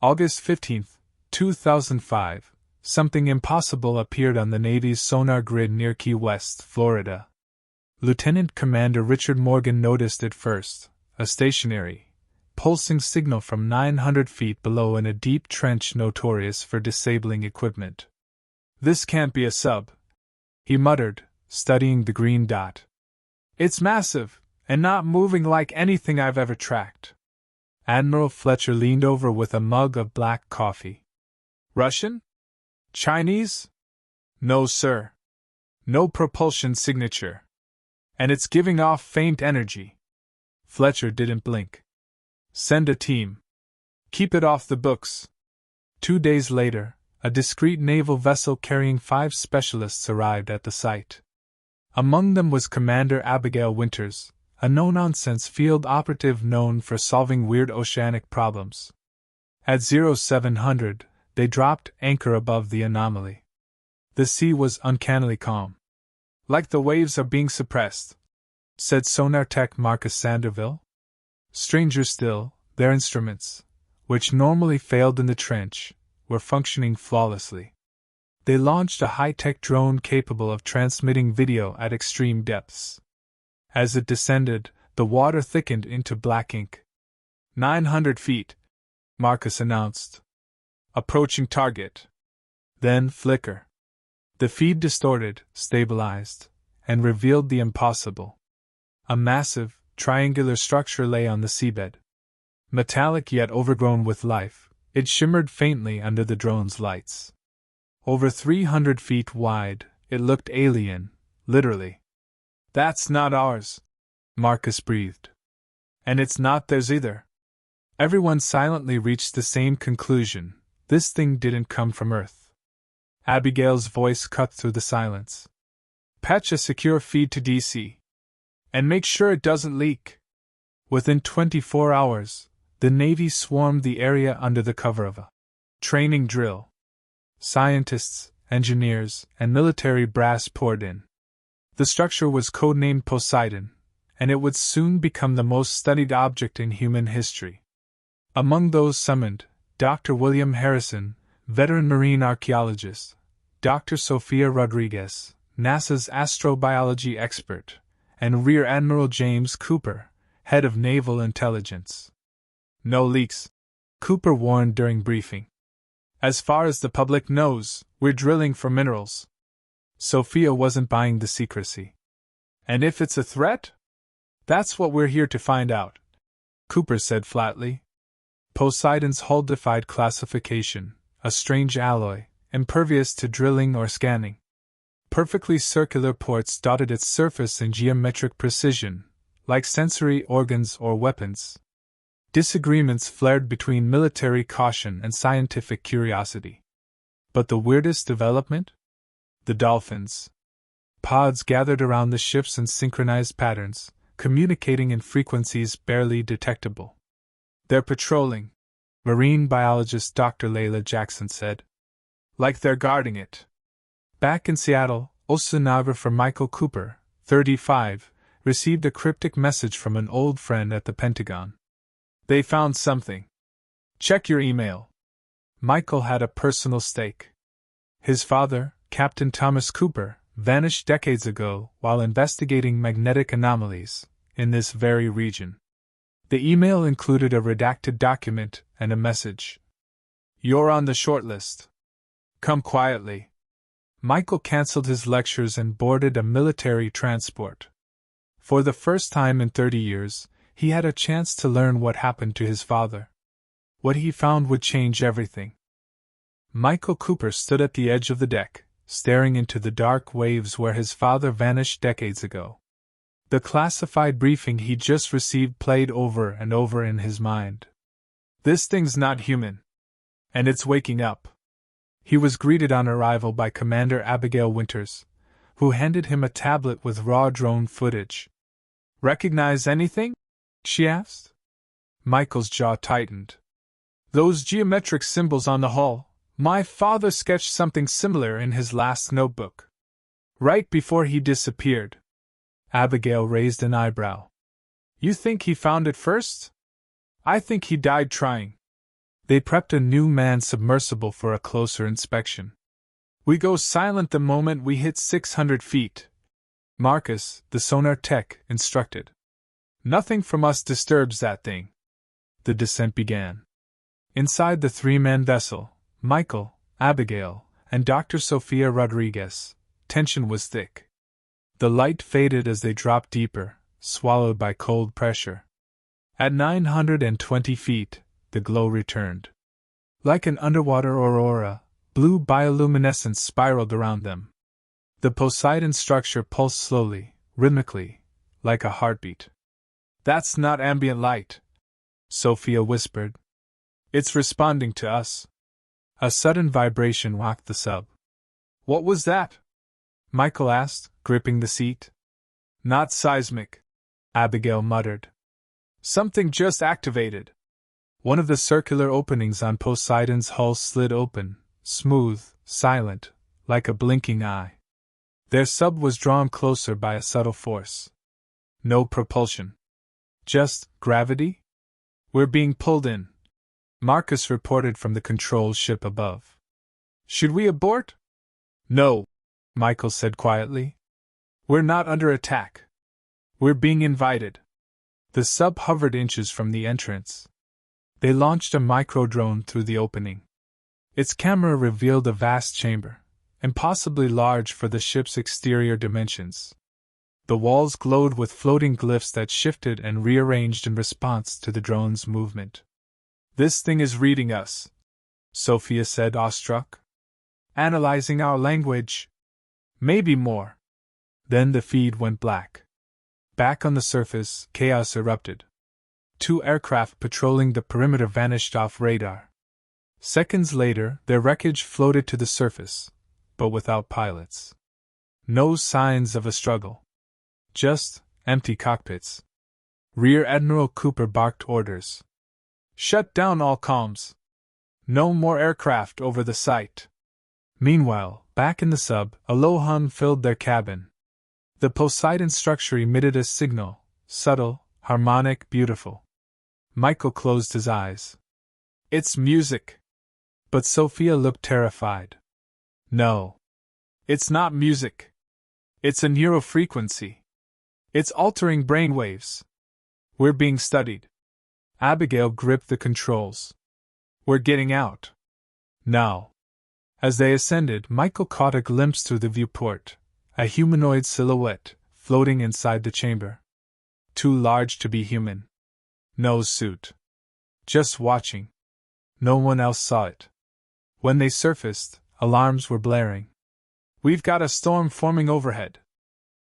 August 15, 2005, something impossible appeared on the Navy's sonar grid near Key West, Florida. Lieutenant Commander Richard Morgan noticed it first, a stationary, pulsing signal from 900 feet below in a deep trench notorious for disabling equipment. "This can't be a sub," he muttered, studying the green dot. "It's massive, and not moving like anything I've ever tracked." Admiral Fletcher leaned over with a mug of black coffee. "Russian? Chinese?" "No, sir. No propulsion signature. And it's giving off faint energy." Fletcher didn't blink. "Send a team. Keep it off the books." 2 days later, a discreet naval vessel carrying 5 specialists arrived at the site. Among them was Commander Abigail Winters, a no-nonsense field operative known for solving weird oceanic problems. At 0700, they dropped anchor above the anomaly. The sea was uncannily calm. "Like the waves are being suppressed," said sonar tech Marcus Sanderville. Stranger still, their instruments, which normally failed in the trench, were functioning flawlessly. They launched a high-tech drone capable of transmitting video at extreme depths. As it descended, the water thickened into black ink. 900 feet, Marcus announced. "Approaching target." Then flicker. The feed distorted, stabilized, and revealed the impossible. A massive, triangular structure lay on the seabed. Metallic yet overgrown with life, it shimmered faintly under the drone's lights. Over 300 feet wide, it looked alien, literally. "That's not ours," Marcus breathed. "And it's not theirs either." Everyone silently reached the same conclusion: this thing didn't come from Earth. Abigail's voice cut through the silence. "Patch a secure feed to DC. And make sure it doesn't leak." Within 24 hours, the Navy swarmed the area under the cover of a training drill. Scientists, engineers, and military brass poured in. The structure was codenamed Poseidon, and it would soon become the most studied object in human history. Among those summoned, Dr. William Harrison, veteran marine archaeologist, Dr. Sophia Rodriguez, NASA's astrobiology expert, and Rear Admiral James Cooper, head of naval intelligence. "No leaks," Cooper warned during briefing. "As far as the public knows, we're drilling for minerals." Sophia wasn't buying the secrecy. "And if it's a threat? That's what we're here to find out," Cooper said flatly. Poseidon's hull defied classification, a strange alloy, impervious to drilling or scanning. Perfectly circular ports dotted its surface in geometric precision, like sensory organs or weapons. Disagreements flared between military caution and scientific curiosity. But the weirdest development? The dolphins. Pods gathered around the ships in synchronized patterns, communicating in frequencies barely detectable. "They're patrolling," marine biologist Dr. Layla Jackson said. "Like they're guarding it." Back in Seattle, oceanographer Michael Cooper, 35, received a cryptic message from an old friend at the Pentagon. "They found something. Check your email." Michael had a personal stake. His father, Captain Thomas Cooper, vanished decades ago while investigating magnetic anomalies in this very region. The email included a redacted document and a message. "You're on the shortlist. Come quietly." Michael canceled his lectures and boarded a military transport. For the first time in 30 years, he had a chance to learn what happened to his father. What he found would change everything. Michael Cooper stood at the edge of the deck, staring into the dark waves where his father vanished decades ago. The classified briefing he'd just received played over and over in his mind. "This thing's not human. And it's waking up." He was greeted on arrival by Commander Abigail Winters, who handed him a tablet with raw drone footage. "Recognize anything?" she asked. Michael's jaw tightened. "Those geometric symbols on the hull, my father sketched something similar in his last notebook. Right before he disappeared." Abigail raised an eyebrow. "You think he found it first?" "I think he died trying." They prepped a new manned submersible for a closer inspection. We go silent the moment we hit 600 feet, Marcus, the sonar tech, instructed. Nothing from us disturbs that thing. The descent began. Inside the three-man vessel, Michael, Abigail, and Dr. Sofia Rodriguez, tension was thick. The light faded as they dropped deeper, swallowed by cold pressure. At 920 feet, the glow returned. Like an underwater aurora, blue bioluminescence spiraled around them. The Poseidon structure pulsed slowly, rhythmically, like a heartbeat. That's not ambient light, Sophia whispered. It's responding to us. A sudden vibration rocked the sub. What was that? Michael asked, gripping the seat. Not seismic, Abigail muttered. Something just activated. One of the circular openings on Poseidon's hull slid open, smooth, silent, like a blinking eye. Their sub was drawn closer by a subtle force. No propulsion. Just gravity? We're being pulled in, Marcus reported from the control ship above. Should we abort? No, Michael said quietly. We're not under attack. We're being invited. The sub hovered inches from the entrance. They launched a micro-drone through the opening. Its camera revealed a vast chamber, impossibly large for the ship's exterior dimensions. The walls glowed with floating glyphs that shifted and rearranged in response to the drone's movement. This thing is reading us, Sophia said, awestruck. Analyzing our language. Maybe more. Then the feed went black. Back on the surface, chaos erupted. 2 aircraft patrolling the perimeter vanished off radar. Seconds later, their wreckage floated to the surface, but without pilots. No signs of a struggle. Just empty cockpits. Rear Admiral Cooper barked orders. Shut down all comms. No more aircraft over the site. Meanwhile, back in the sub, a low hum filled their cabin. The Poseidon structure emitted a signal, subtle, harmonic, beautiful. Michael closed his eyes. It's music. But Sophia looked terrified. No. It's not music. It's a neurofrequency. It's altering brainwaves. We're being studied. Abigail gripped the controls. We're getting out. Now. As they ascended, Michael caught a glimpse through the viewport, a humanoid silhouette, floating inside the chamber. Too large to be human. No suit. Just watching. No one else saw it. When they surfaced, alarms were blaring. We've got a storm forming overhead.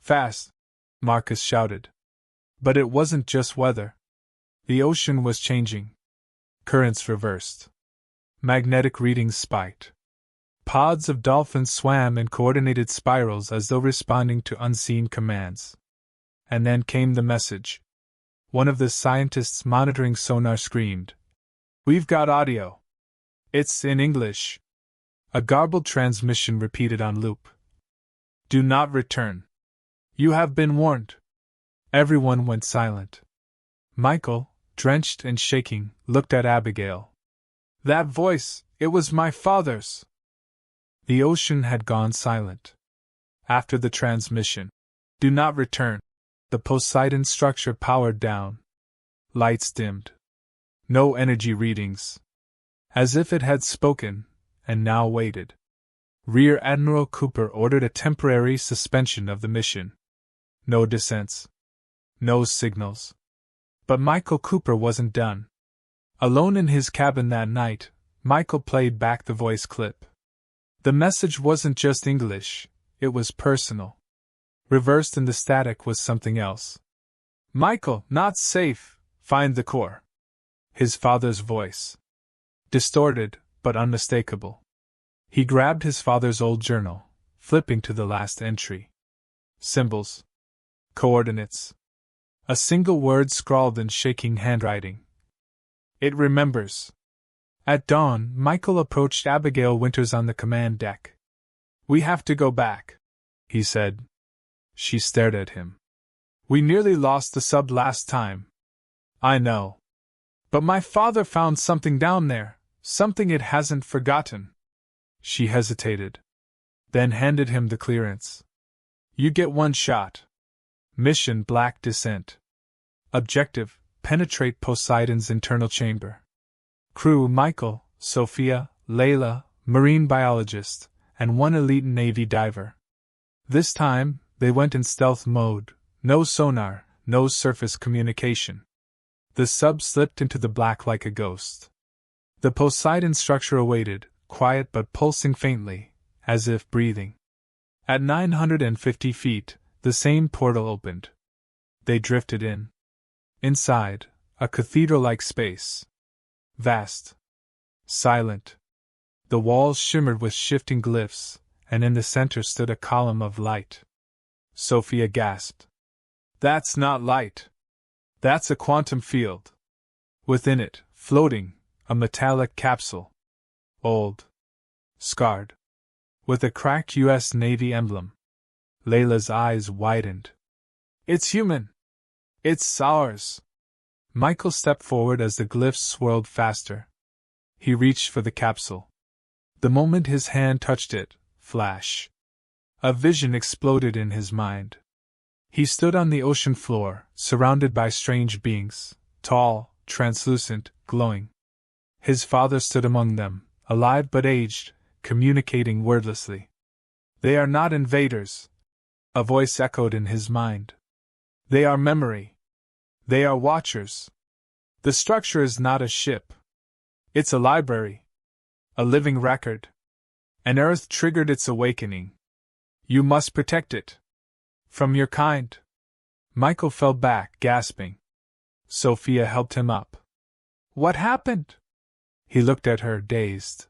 Fast, Marcus shouted. But it wasn't just weather. The ocean was changing. Currents reversed. Magnetic readings spiked. Pods of dolphins swam in coordinated spirals as though responding to unseen commands. And then came the message. One of the scientists monitoring sonar screamed. We've got audio. It's in English. A garbled transmission repeated on loop. Do not return. You have been warned. Everyone went silent. Michael, drenched and shaking, looked at Abigail. That voice, it was my father's. The ocean had gone silent. After the transmission. Do not return. The Poseidon structure powered down. Lights dimmed. No energy readings. As if it had spoken, and now waited. Rear Admiral Cooper ordered a temporary suspension of the mission. No descents. No signals. But Michael Cooper wasn't done. Alone in his cabin that night, Michael played back the voice clip. The message wasn't just English, it was personal. Reversed in the static was something else. Michael, not safe, find the core. His father's voice. Distorted, but unmistakable. He grabbed his father's old journal, flipping to the last entry. Symbols. Coordinates. A single word scrawled in shaking handwriting. It remembers. At dawn, Michael approached Abigail Winters on the command deck. We have to go back, he said. She stared at him. We nearly lost the sub last time. I know. But my father found something down there, Something it hasn't forgotten. She hesitated, then handed him the clearance. You get one shot. Mission Black Descent. Objective: penetrate Poseidon's internal chamber. Crew: Michael, Sophia, Layla, marine biologist, and one elite Navy diver. This time, they went in stealth mode, no sonar, no surface communication. The sub slipped into the black like a ghost. The Poseidon structure awaited, quiet but pulsing faintly, as if breathing. At 950 feet, the same portal opened. They drifted in. Inside, a cathedral-like space. Vast. Silent. The walls shimmered with shifting glyphs, and in the center stood a column of light. Sophia gasped. That's not light. That's a quantum field. Within it, floating, a metallic capsule. Old. Scarred. With a cracked U.S. Navy emblem. Layla's eyes widened. It's human. It's ours. Michael stepped forward as the glyphs swirled faster. He reached for the capsule. The moment his hand touched it, flash. A vision exploded in his mind. He stood on the ocean floor, surrounded by strange beings, tall, translucent, glowing. His father stood among them, alive but aged, communicating wordlessly. They are not invaders, a voice echoed in his mind. They are memory. They are watchers. The structure is not a ship. It's a library. A living record. An Earth triggered its awakening. You must protect it. From your kind. Michael fell back, gasping. Sophia helped him up. What happened? He looked at her, dazed.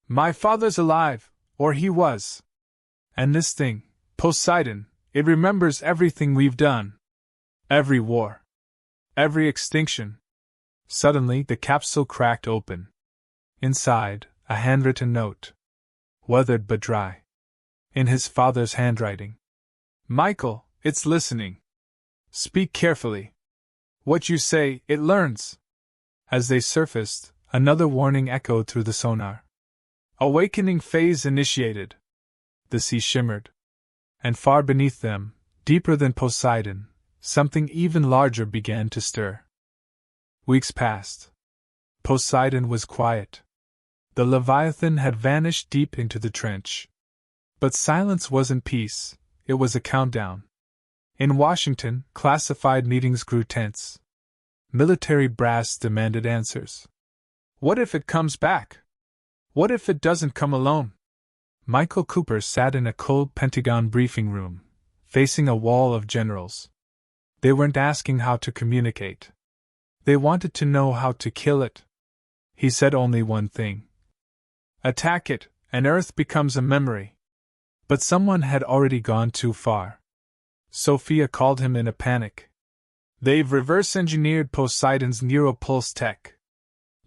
My father's alive, or he was. And this thing, Poseidon, it remembers everything we've done. Every war. Every extinction. Suddenly, the capsule cracked open. Inside, a handwritten note. Weathered but dry. In his father's handwriting. Michael, it's listening. Speak carefully. What you say, it learns. As they surfaced, another warning echoed through the sonar. Awakening phase initiated. The sea shimmered. And far beneath them, deeper than Poseidon, something even larger began to stir. Weeks passed. Poseidon was quiet. The Leviathan had vanished deep into the trench. But silence wasn't peace, it was a countdown. In Washington, classified meetings grew tense. Military brass demanded answers. What if it comes back? What if it doesn't come alone? Michael Cooper sat in a cold Pentagon briefing room, facing a wall of generals. They weren't asking how to communicate. They wanted to know how to kill it. He said only one thing. Attack it, and Earth becomes a memory. But someone had already gone too far. Sophia called him in a panic. They've reverse-engineered Poseidon's neuropulse tech.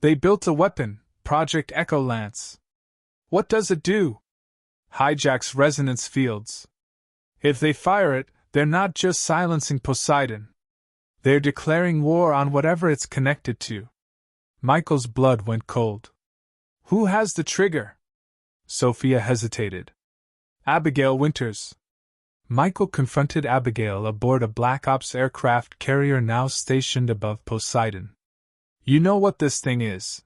They built a weapon, Project Echo Lance. What does it do? Hijacks resonance fields. If they fire it, they're not just silencing Poseidon. They're declaring war on whatever it's connected to. Michael's blood went cold. Who has the trigger? Sophia hesitated. Abigail Winters. Michael confronted Abigail aboard a Black Ops aircraft carrier now stationed above Poseidon. You know what this thing is.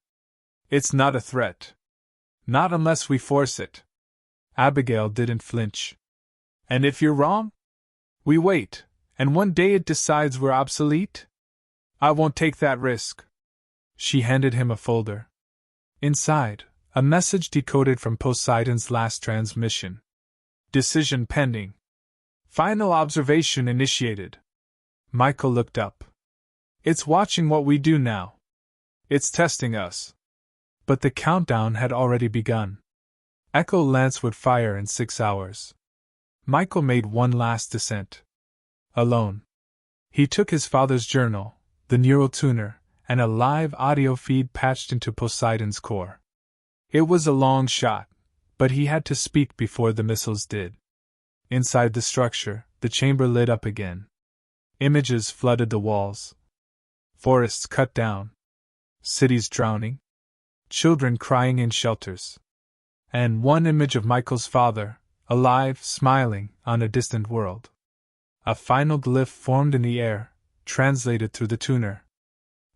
It's not a threat. Not unless we force it. Abigail didn't flinch. And if you're wrong? We wait, and one day it decides we're obsolete? I won't take that risk. She handed him a folder. Inside, a message decoded from Poseidon's last transmission. Decision pending. Final observation initiated. Michael looked up. It's watching what we do now. It's testing us. But the countdown had already begun. Echo Lance would fire in 6 hours. Michael made one last descent. Alone. He took his father's journal, the neural tuner, and a live audio feed patched into Poseidon's core. It was a long shot, but he had to speak before the missiles did. Inside the structure, the chamber lit up again. Images flooded the walls. Forests cut down. Cities drowning. children crying in shelters. And one image of Michael's father, alive, smiling, on a distant world. A final glyph formed in the air, translated through the tuner.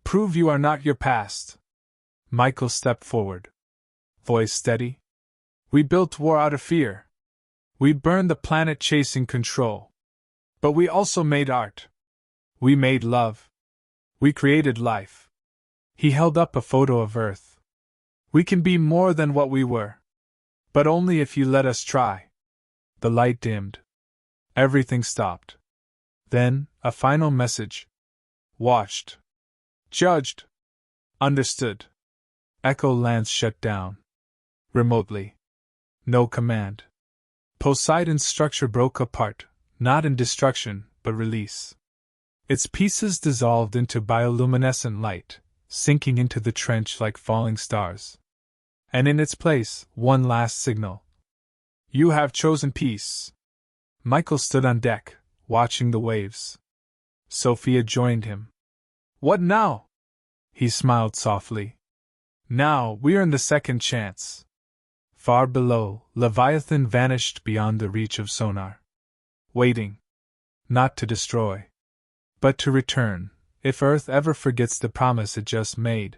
Prove you are not your past. Michael stepped forward. Voice steady. We built war out of fear. We burned the planet chasing control. But we also made art. We made love. We created life. He held up a photo of Earth. We can be more than what we were. But only if you let us try. The light dimmed. Everything stopped. Then, a final message. Watched. Judged. Understood. Echo Lance shut down. Remotely. No command. Poseidon's structure broke apart, not in destruction, but release. Its pieces dissolved into bioluminescent light, sinking into the trench like falling stars. And in its place, one last signal. You have chosen peace. Michael stood on deck, watching the waves. Sophia joined him. What now? He smiled softly. Now we earn the second chance. Far below, Leviathan vanished beyond the reach of sonar. Waiting. Not to destroy. But to return, if Earth ever forgets the promise it just made.